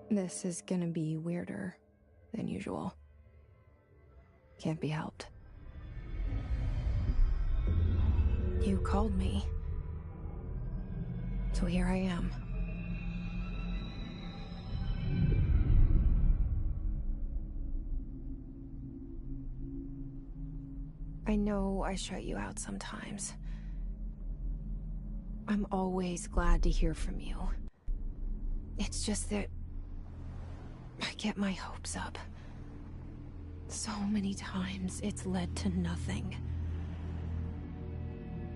This is gonna be weirder than usual. Can't be helped. You called me. So here I am. I know I shut you out sometimes. I'm always glad to hear from you. It's just that I get my hopes up. So many times it's led to nothing.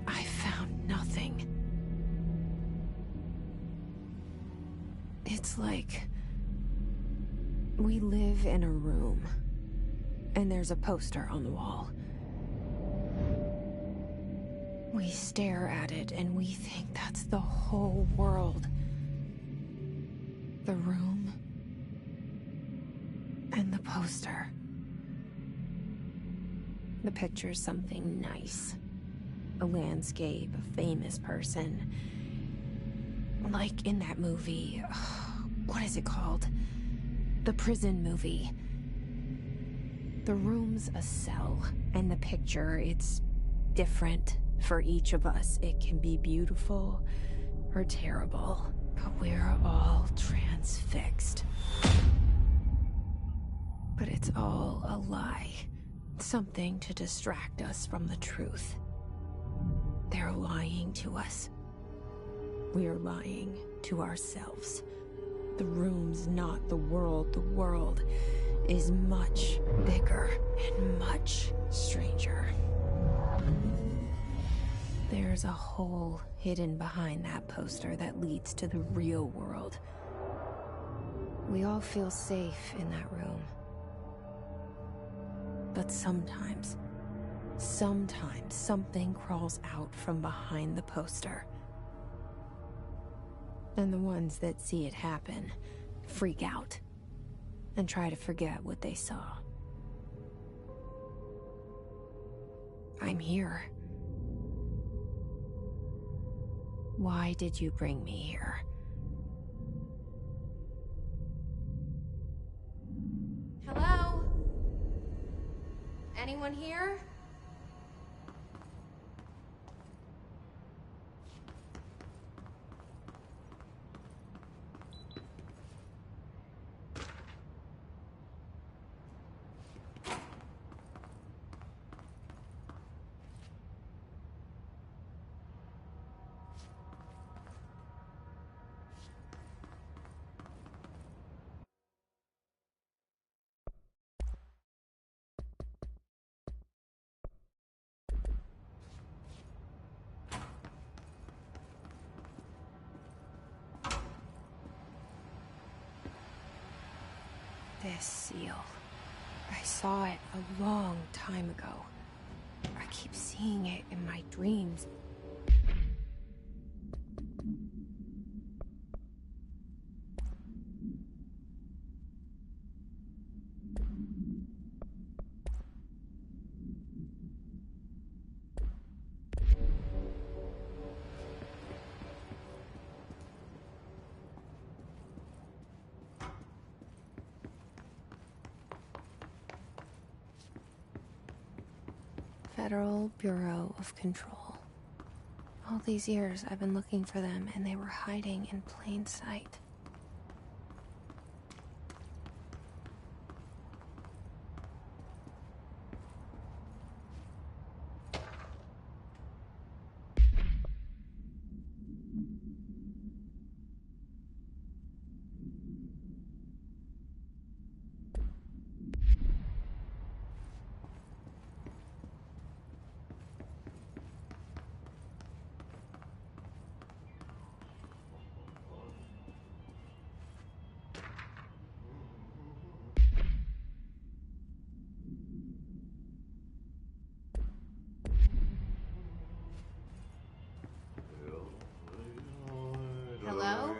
I found nothing. It's like we live in a room, and there's a poster on the wall. We stare at it and we think that's the whole world. The room and the poster. The picture's something nice. A landscape, a famous person. Like in that movie, what is it called? The prison movie. The room's a cell, and the picture, it's different for each of us. It can be beautiful or terrible, but we're all transfixed. But it's all a lie. Something to distract us from the truth. They're lying to us. We're lying to ourselves. The room's not the world. The world is much bigger and much stranger. There's a hole hidden behind that poster that leads to the real world. We all feel safe in that room. But sometimes something crawls out from behind the poster. And the ones that see it happen freak out and try to forget what they saw. I'm here. Why did you bring me here? Hello? Anyone here? This seal. I saw it a long time ago. I keep seeing it in my dreams. Federal Bureau of Control. All these years I've been looking for them, and they were hiding in plain sight. Hello?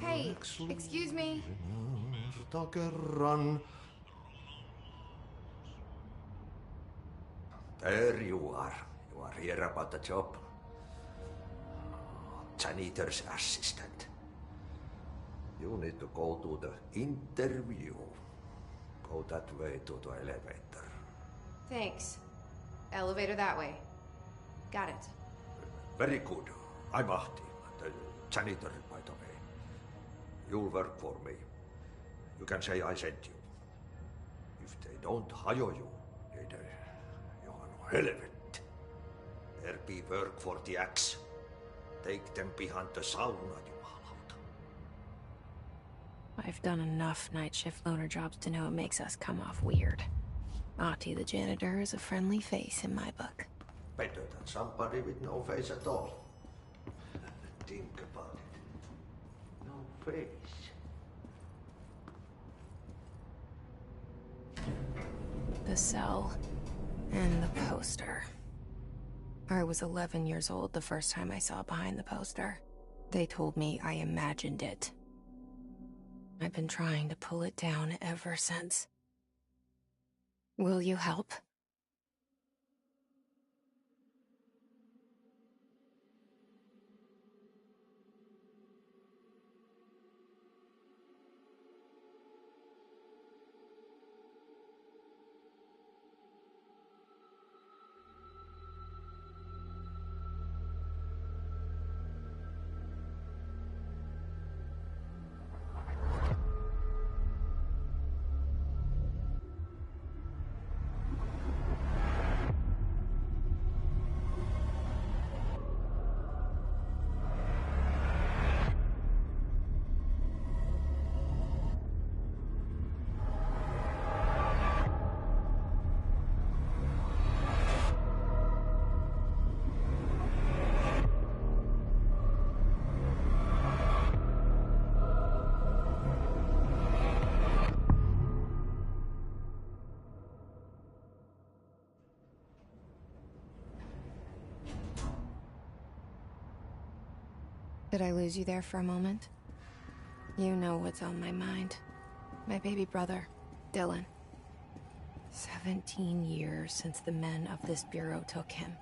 Hey, excuse me. There you are. You are here about the job. janitor's assistant. You need to go to the interview. Go that way to the elevator. Thanks. Elevator that way. Got it. Very good. I'm Ahti, the janitor, by the way. You'll work for me. You can say I sent you. If they don't hire you, you are no helvet. There be work for the axe. Take them behind the sauna, jumalauta. I've done enough night shift loner jobs to know it makes us come off weird. Ahti the janitor is a friendly face in my book. Better than somebody with no face at all. Think about it. No face. The cell. And the poster. I was 11 years old the first time I saw behind the poster. They told me I imagined it. I've been trying to pull it down ever since. Will you help? Did I lose you there for a moment? You know what's on my mind. My baby brother, Dylan. 17 years since the men of this bureau took him.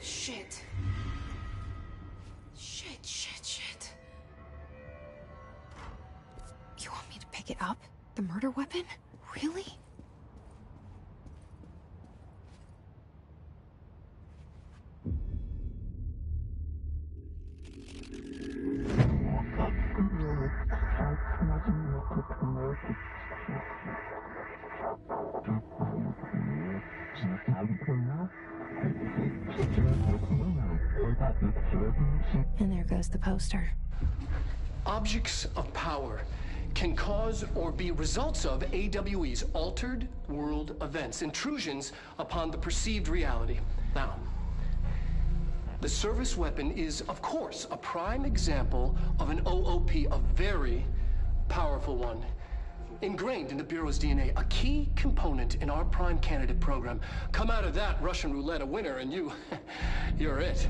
Shit. Shit. You want me to pick it up? The murder weapon? Really? And there goes the poster. Objects of power can cause or be results of AWE's altered world events, intrusions upon the perceived reality. Now, the service weapon is, of course, a prime example of an OOP, a very powerful one. Ingrained in the Bureau's DNA, a key component in our prime candidate program. Come out of that Russian roulette a winner and you're it.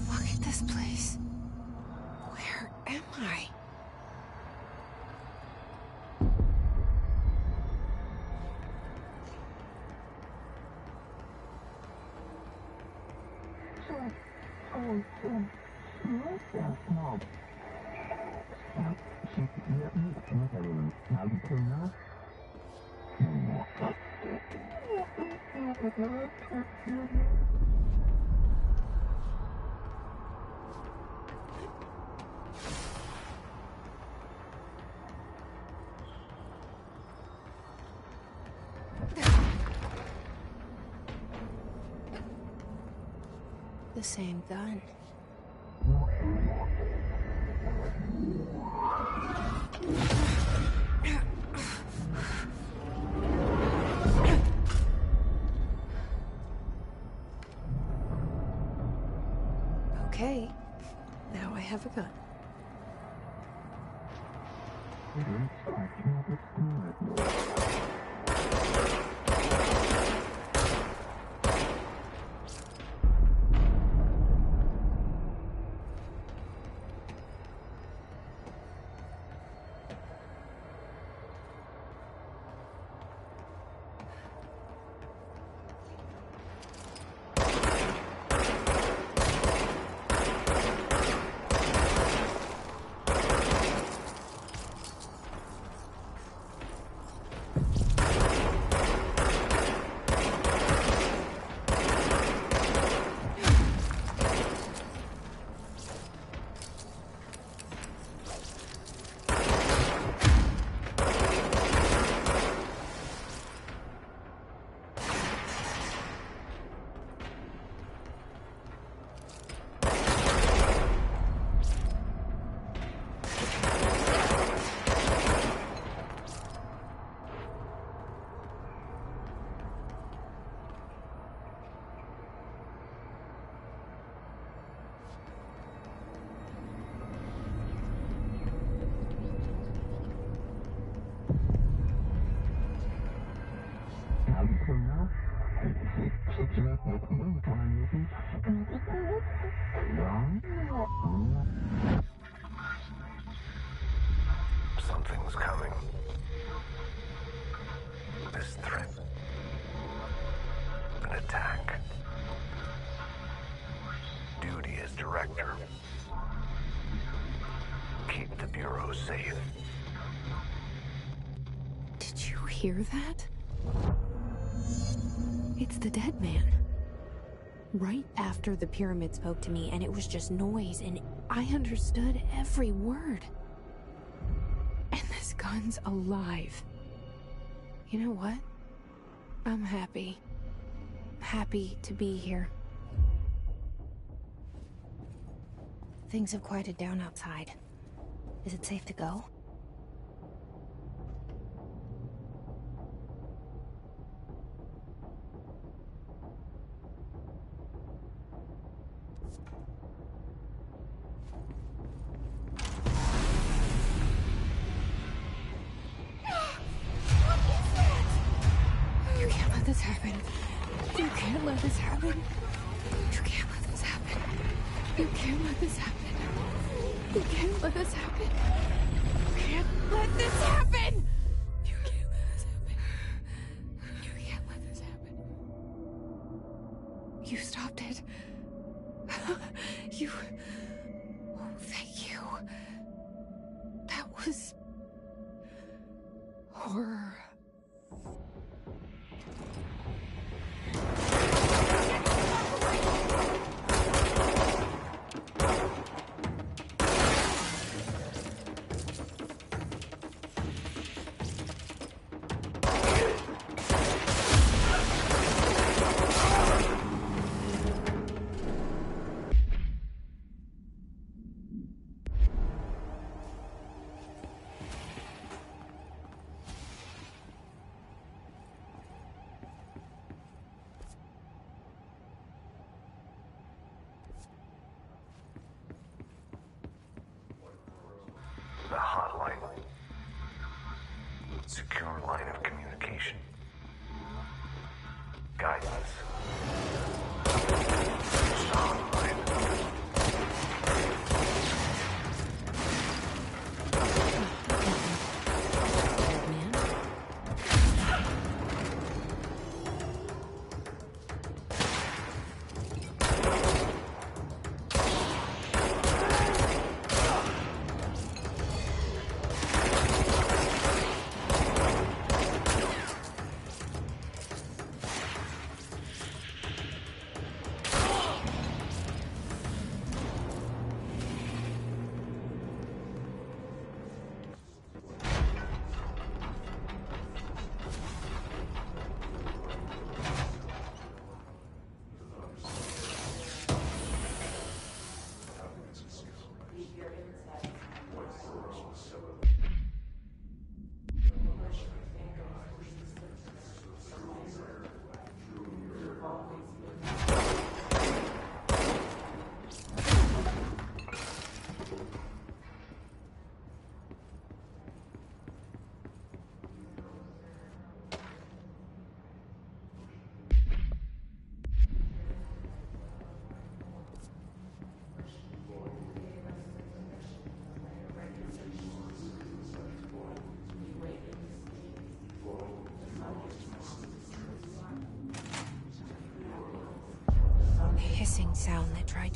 Look at this place. Where am I? The same gun. Okay, now I have a gun. Something's coming. This threat. An attack. Duty as director. Keep the Bureau safe. Did you hear that? It's the dead man. Right after the pyramid spoke to me, and it was just noise, and I understood every word. And this gun's alive. You know what? I'm happy. Happy to be here. Things have quieted down outside. Is it safe to go? You can't let this happen. You can't let this happen. You can't let this happen. You can't let this happen. You can't let this happen. You can't let this happen. You can't let this happen. You can't let this happen. You stopped it. You... Oh, thank you. That was... horror. The hotline. Secure line of communication. Guidance. Online.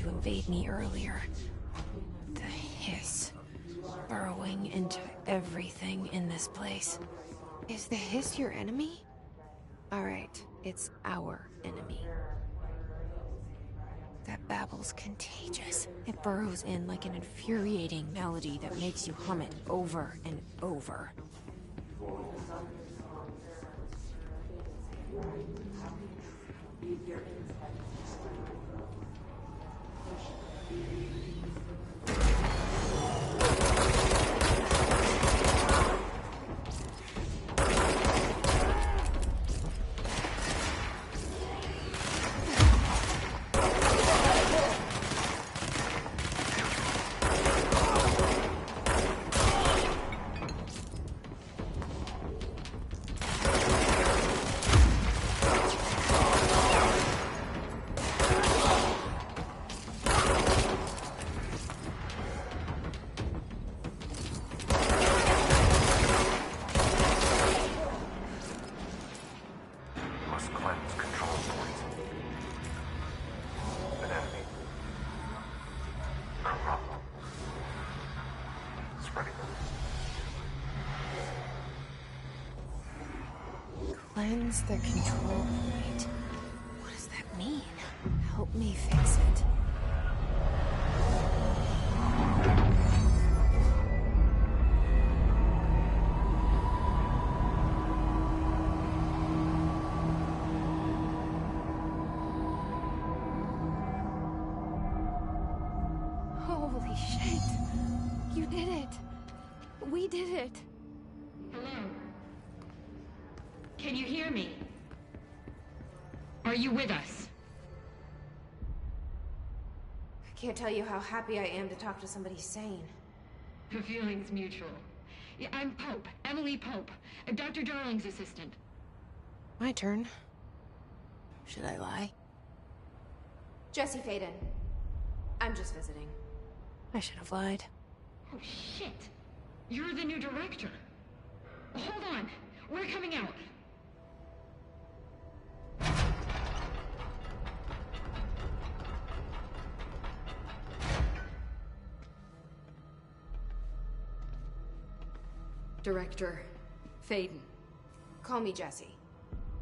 to invade me earlier. The hiss. Burrowing into everything in this place. Is the hiss your enemy? Alright, it's our enemy. That babble's contagious. It burrows in like an infuriating melody that makes you hum it over and over. Cleanse the control point. What does that mean? Help me fix it. Holy shit. You did it. We did it. Hello? Can you hear me? Are you with us? I can't tell you how happy I am to talk to somebody sane. The feeling's mutual. Yeah, I'm Pope, Emily Pope, Dr. Darling's assistant. My turn. Should I lie? Jesse Faden. I'm just visiting. I should have lied. Oh, shit. You're the new director. Hold on. We're coming out. Director Faden. Call me Jesse.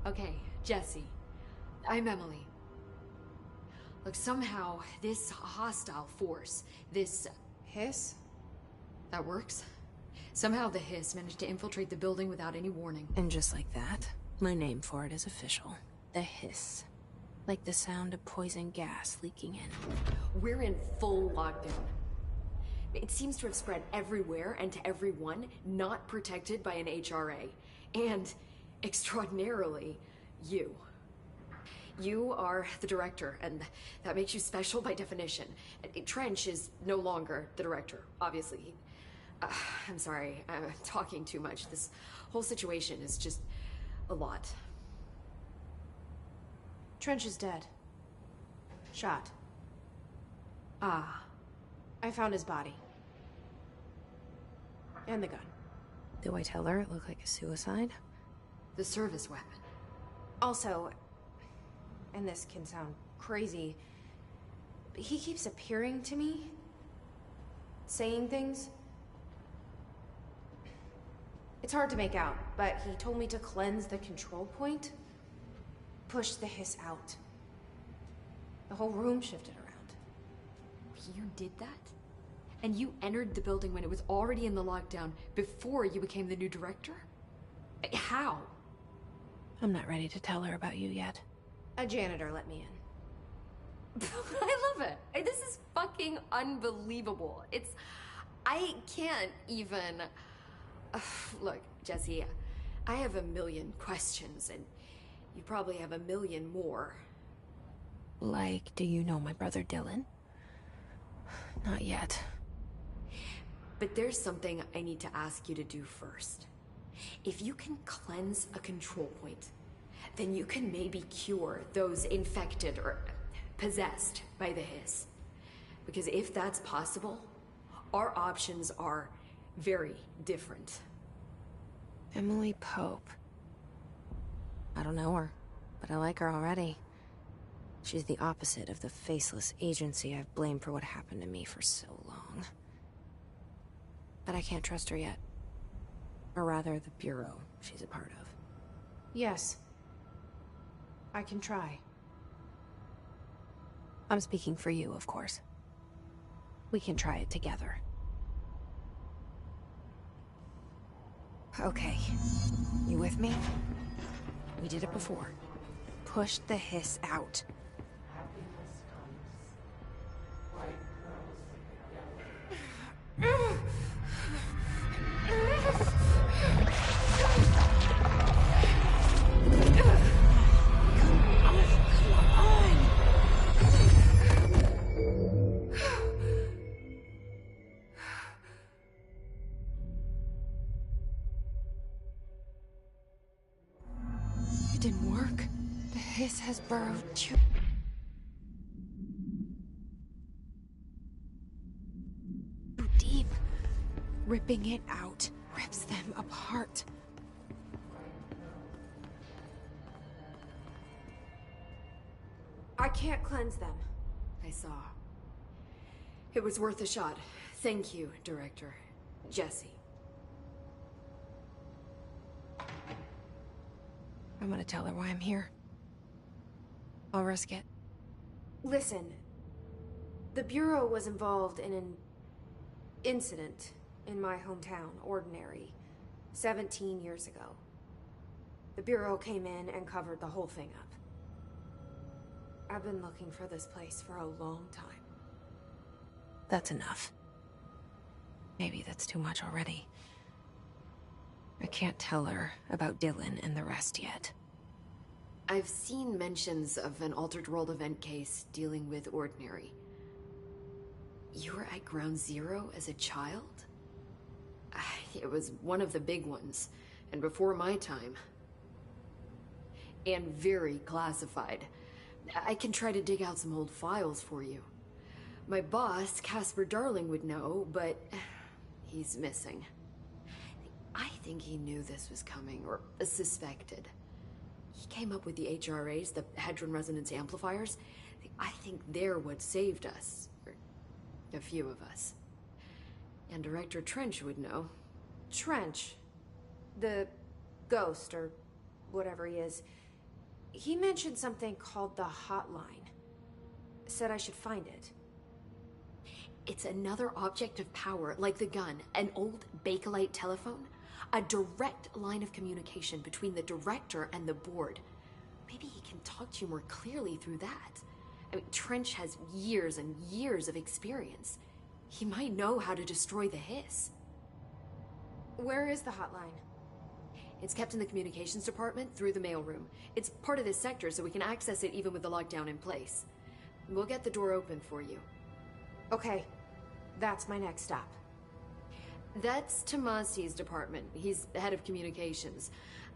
Okay, Jesse. I'm Emily. Look, somehow this hostile force, this Hiss? that works. Somehow the hiss managed to infiltrate the building without any warning. And just like that, my name for it is official. The hiss. Like the sound of poison gas leaking in. We're in full lockdown. It seems to have spread everywhere and to everyone not protected by an HRA. And, extraordinarily, you. You are the director, and that makes you special by definition. Trench is no longer the director, obviously. I'm sorry, I'm talking too much. This whole situation is just a lot. Trench is dead. Shot. Ah. I found his body. And the gun. Do I tell her it looked like a suicide? The service weapon. Also, and this can sound crazy, but he keeps appearing to me. Saying things. It's hard to make out, but he told me to cleanse the control point. Push the hiss out. The whole room shifted around. You did that? And you entered the building when it was already in the lockdown before you became the new director? How? I'm not ready to tell her about you yet. A janitor let me in. I love it. This is fucking unbelievable. I can't even... Look, Jesse, I have a million questions, and you probably have a million more. Like, do you know my brother Dylan? Not yet. But there's something I need to ask you to do first. If you can cleanse a control point, then you can maybe cure those infected or possessed by the hiss. Because if that's possible, our options are very different. Emily Pope. I don't know her, but I like her already. She's the opposite of the faceless agency I've blamed for what happened to me for so long. But I can't trust her yet. Or rather, the Bureau she's a part of. Yes. I can try. I'm speaking for you, of course. We can try it together. Okay. You with me? We did it before. Push the hiss out. It didn't work. The hiss has burrowed too deep. Ripping it out rips them apart. I can't cleanse them. I saw. It was worth a shot. Thank you, Director. Jesse. I'm gonna tell her why I'm here. I'll risk it. Listen. The Bureau was involved in an incident in my hometown, Ordinary, 17 years ago. The Bureau came in and covered the whole thing up. I've been looking for this place for a long time. That's enough. Maybe that's too much already. I can't tell her about Dylan and the rest yet. I've seen mentions of an Altered World event case dealing with Ordinary. You were at Ground Zero as a child? It was one of the big ones, and before my time. And very classified. I can try to dig out some old files for you. My boss, Casper Darling, would know, but he's missing. I think he knew this was coming, or suspected. He came up with the HRAs, the Hadron Resonance Amplifiers. I think they're what saved us. Or a few of us. And Director Trench would know. Trench? The ghost, or whatever he is. He mentioned something called the Hotline. Said I should find it. It's another object of power, like the gun, an old Bakelite telephone. A direct line of communication between the Director and the board. Maybe he can talk to you more clearly through that. I mean, Trench has years and years of experience. He might know how to destroy the hiss. Where is the hotline? It's kept in the communications department through the mailroom. It's part of this sector, so we can access it even with the lockdown in place. We'll get the door open for you. Okay, that's my next stop. That's Tomasi's department. He's the head of communications.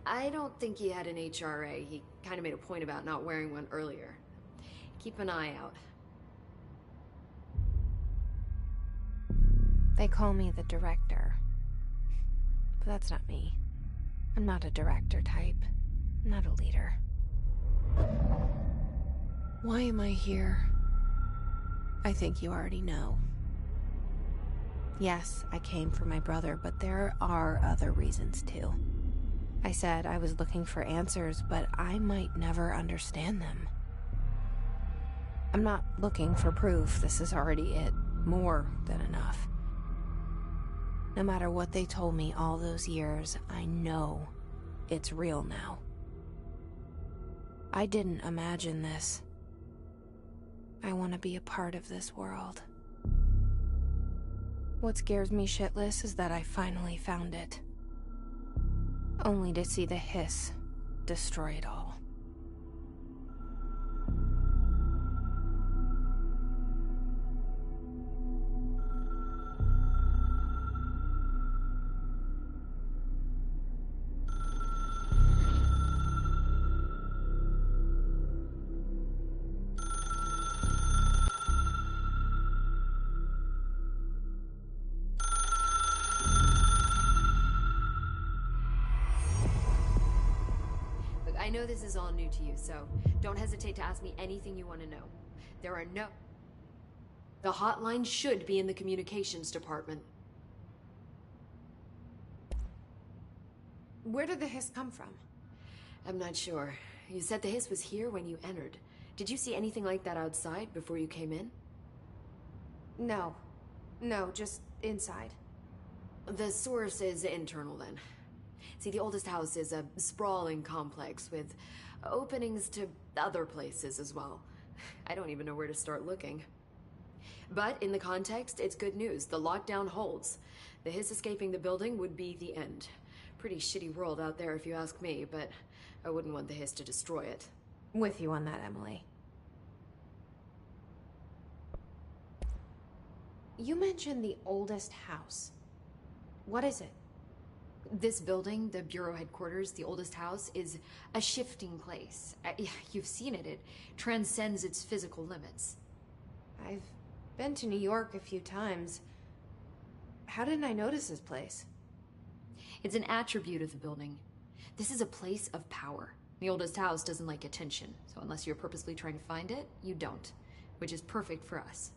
I don't think he had an HRA. He kind of made a point about not wearing one earlier. Keep an eye out. They call me the Director. But that's not me. I'm not a director type. I'm not a leader. Why am I here? I think you already know. Yes, I came for my brother, but there are other reasons too. I said I was looking for answers, but I might never understand them. I'm not looking for proof. This is already it. More than enough. No matter what they told me all those years, I know it's real now. I didn't imagine this. I want to be a part of this world. What scares me shitless is that I finally found it. Only to see the hiss destroy it all. know this is all new to you, so don't hesitate to ask me anything you want to know. There are no... The hotline should be in the communications department. Where did the hiss come from? I'm not sure. You said the hiss was here when you entered. Did you see anything like that outside before you came in? No. No, just inside. The source is internal, then. See, the oldest house is a sprawling complex with openings to other places as well. I don't even know where to start looking. But in the context, it's good news. The lockdown holds. The hiss escaping the building would be the end. Pretty shitty world out there if you ask me, but I wouldn't want the hiss to destroy it. With you on that, Emily. You mentioned the oldest house. What is it? This building, the Bureau headquarters, the oldest house, is a shifting place. You've seen it. It transcends its physical limits. I've been to New York a few times. How didn't I notice this place? It's an attribute of the building. This is a place of power. The oldest house doesn't like attention, so unless you're purposely trying to find it, you don't, which is perfect for us.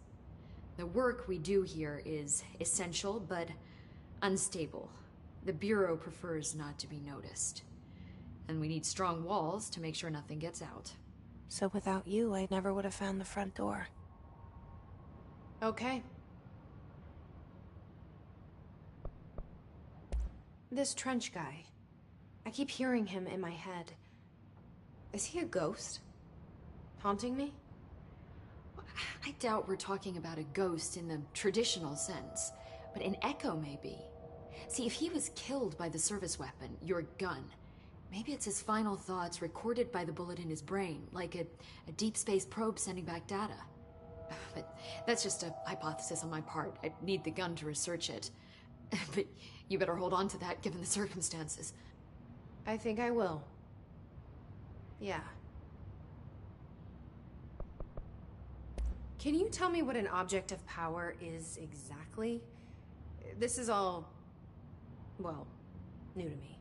The work we do here is essential, but unstable. The Bureau prefers not to be noticed. And we need strong walls to make sure nothing gets out. So without you, I never would have found the front door. Okay. This Trench guy. I keep hearing him in my head. Is he a ghost? Haunting me? I doubt we're talking about a ghost in the traditional sense, but an echo maybe. See, if he was killed by the service weapon, your gun, maybe it's his final thoughts recorded by the bullet in his brain, like a deep space probe sending back data. But that's just a hypothesis on my part. I need the gun to research it. But you better hold on to that given the circumstances. I think I will. Yeah. Can you tell me what an object of power is exactly? This is all, well, new to me.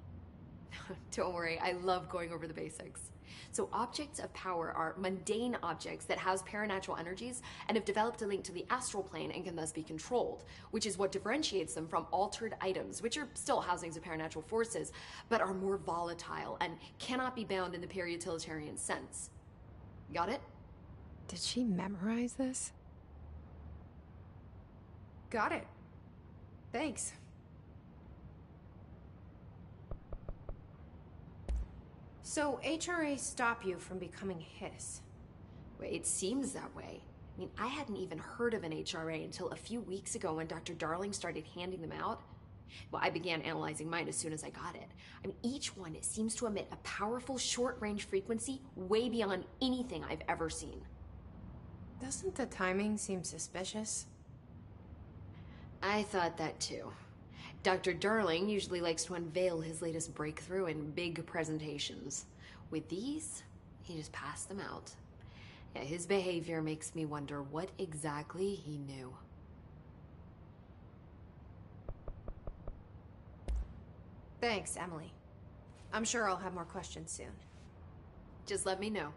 Don't worry, I love going over the basics. So objects of power are mundane objects that house paranatural energies and have developed a link to the astral plane and can thus be controlled, which is what differentiates them from altered items, which are still housings of paranatural forces, but are more volatile and cannot be bound in the peri-utilitarian sense. Got it? Did she memorize this? Got it. Thanks. So, HRA stop you from becoming Hiss? Well, it seems that way. I mean, I hadn't even heard of an HRA until a few weeks ago when Dr. Darling started handing them out. Well, I began analyzing mine as soon as I got it. I mean, each one seems to emit a powerful short-range frequency way beyond anything I've ever seen. Doesn't the timing seem suspicious? I thought that too. Dr. Darling usually likes to unveil his latest breakthrough in big presentations. With these, he just passed them out. Yeah, his behavior makes me wonder what exactly he knew. Thanks, Emily. I'm sure I'll have more questions soon. Just let me know.